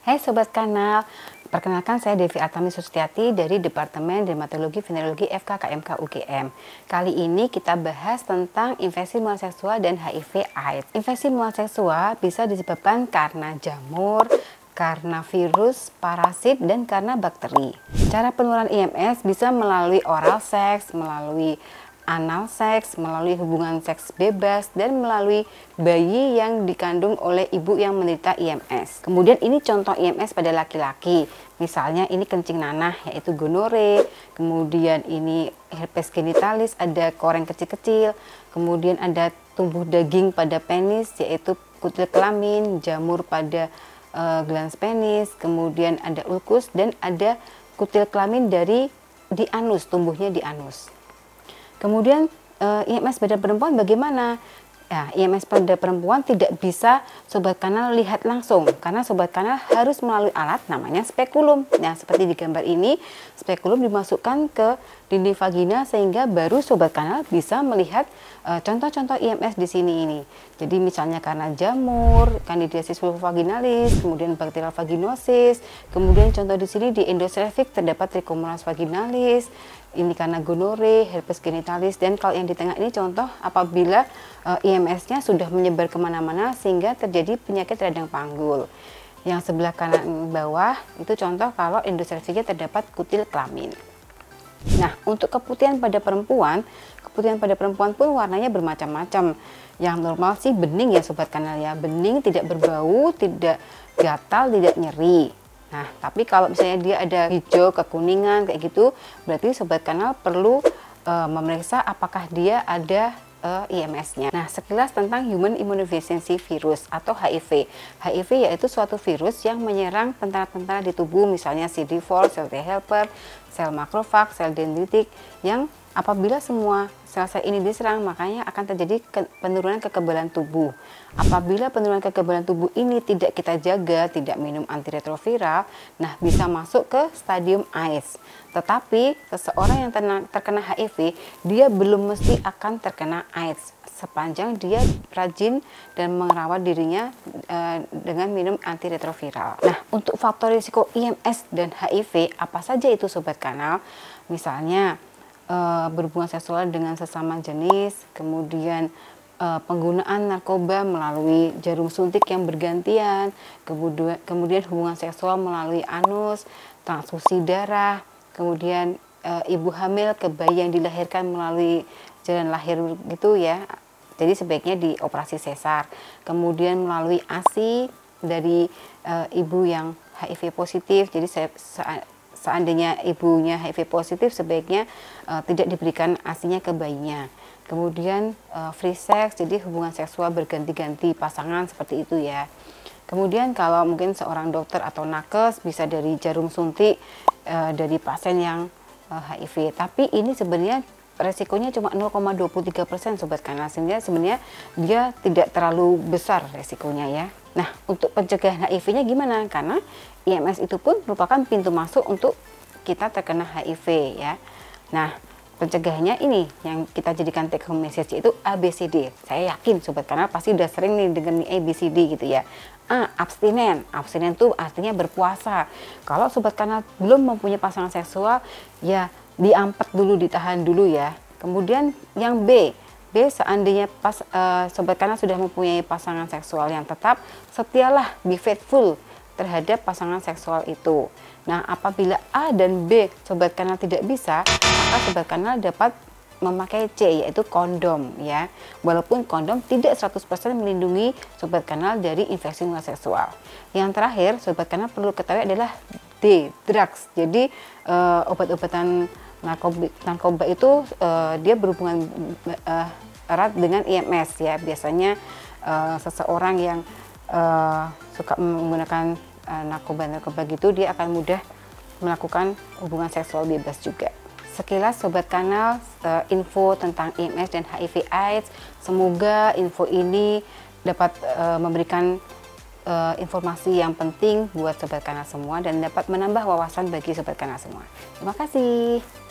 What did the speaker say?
Hai Sobat Kanal, perkenalkan saya Devi Artami Sustiati dari Departemen Dermatologi Venerologi FKKMK UGM. Kali ini kita bahas tentang infeksi menular seksual dan HIV/AIDS. Infeksi menular seksual bisa disebabkan karena jamur, karena virus, parasit, dan karena bakteri. Cara penularan IMS bisa melalui oral seks, melalui anal seks, melalui hubungan seks bebas, dan melalui bayi yang dikandung oleh ibu yang menderita IMS. Kemudian ini contoh IMS pada laki-laki. Misalnya ini kencing nanah yaitu gonore, kemudian ini herpes genitalis, ada koreng kecil-kecil, kemudian ada tumbuh daging pada penis yaitu kutil kelamin, jamur pada glans penis, kemudian ada ulkus, dan ada kutil kelamin di anus, tumbuhnya di anus. Kemudian IMS pada perempuan bagaimana? Ya, IMS pada perempuan tidak bisa Sobat Kanal lihat langsung karena Sobat Kanal harus melalui alat namanya spekulum. Nah, seperti di gambar ini, spekulum dimasukkan ke dinding vagina sehingga baru Sobat Kanal bisa melihat contoh-contoh IMS di sini ini. Jadi misalnya karena jamur, candidiasis vulvovaginalis, kemudian bakterial vaginosis, kemudian contoh di sini di endocervix terdapat trichomonas vaginalis, ini karena gonore, herpes genitalis, dan kalau yang di tengah ini contoh apabila IMS-nya sudah menyebar kemana-mana sehingga terjadi penyakit radang panggul. Yang sebelah kanan bawah itu contoh kalau endocervixnya terdapat kutil kelamin. Nah, untuk keputihan pada perempuan pun warnanya bermacam-macam. Yang normal sih bening ya Sobat Kanal ya, bening, tidak berbau, tidak gatal, tidak nyeri. Nah, tapi kalau misalnya dia ada hijau, kekuningan kayak gitu, berarti Sobat Kanal perlu memeriksa apakah dia ada IMS-nya. Nah, sekilas tentang Human Immunodeficiency Virus atau HIV. HIV yaitu suatu virus yang menyerang tentara-tentara di tubuh, misalnya CD4, sel T helper, sel makrofag, sel dendritik, yang apabila semua sel-sel ini diserang, makanya akan terjadi penurunan kekebalan tubuh. Apabila penurunan kekebalan tubuh ini tidak kita jaga, tidak minum antiretroviral, nah bisa masuk ke stadium AIDS. Tetapi seseorang yang terkena HIV, dia belum mesti akan terkena AIDS sepanjang dia rajin dan merawat dirinya dengan minum antiretroviral. Nah, untuk faktor risiko IMS dan HIV apa saja itu Sobat Kanal? Misalnya berhubungan seksual dengan sesama jenis, kemudian penggunaan narkoba melalui jarum suntik yang bergantian, kemudian hubungan seksual melalui anus, transfusi darah, kemudian ibu hamil ke bayi yang dilahirkan melalui jalan lahir gitu ya, jadi sebaiknya dioperasi sesar, kemudian melalui ASI dari ibu yang HIV positif, jadi seandainya ibunya HIV positif sebaiknya tidak diberikan ASI-nya ke bayinya. Kemudian free sex, jadi hubungan seksual berganti-ganti pasangan seperti itu ya. Kemudian kalau mungkin seorang dokter atau nakes bisa dari jarum suntik dari pasien yang HIV. Tapi ini sebenarnya resikonya cuma 0,23% Sobat Kanal, sehingga sebenarnya dia tidak terlalu besar resikonya ya. Nah, untuk pencegahan HIV-nya gimana? Karena IMS itu pun merupakan pintu masuk untuk kita terkena HIV ya. Nah, pencegahannya ini yang kita jadikan take home message itu ABCD. Saya yakin Sobat Kanal pasti udah sering nih dengan ABCD gitu ya. A, abstinen. Abstinen itu artinya berpuasa. Kalau Sobat Kanal belum mempunyai pasangan seksual, ya diampet dulu, ditahan dulu ya. Kemudian yang B, seandainya Sobat Kanal sudah mempunyai pasangan seksual yang tetap, setialah, be faithful terhadap pasangan seksual itu. Nah, apabila A dan B Sobat Kanal tidak bisa, maka Sobat Kanal dapat memakai C, yaitu kondom ya. Walaupun kondom tidak 100% melindungi Sobat Kanal dari infeksi menular seksual. Yang terakhir Sobat Kanal perlu ketahui adalah D, drugs. Jadi obat-obatan narkoba itu dia berhubungan erat dengan IMS ya. Biasanya seseorang yang suka menggunakan narkoba gitu, dia akan mudah melakukan hubungan seksual bebas juga. Sekilas Sobat Kanal info tentang IMS dan HIV/AIDS. Semoga info ini dapat memberikan informasi yang penting buat Sobat Kanal semua dan dapat menambah wawasan bagi Sobat Kanal semua. Terima kasih.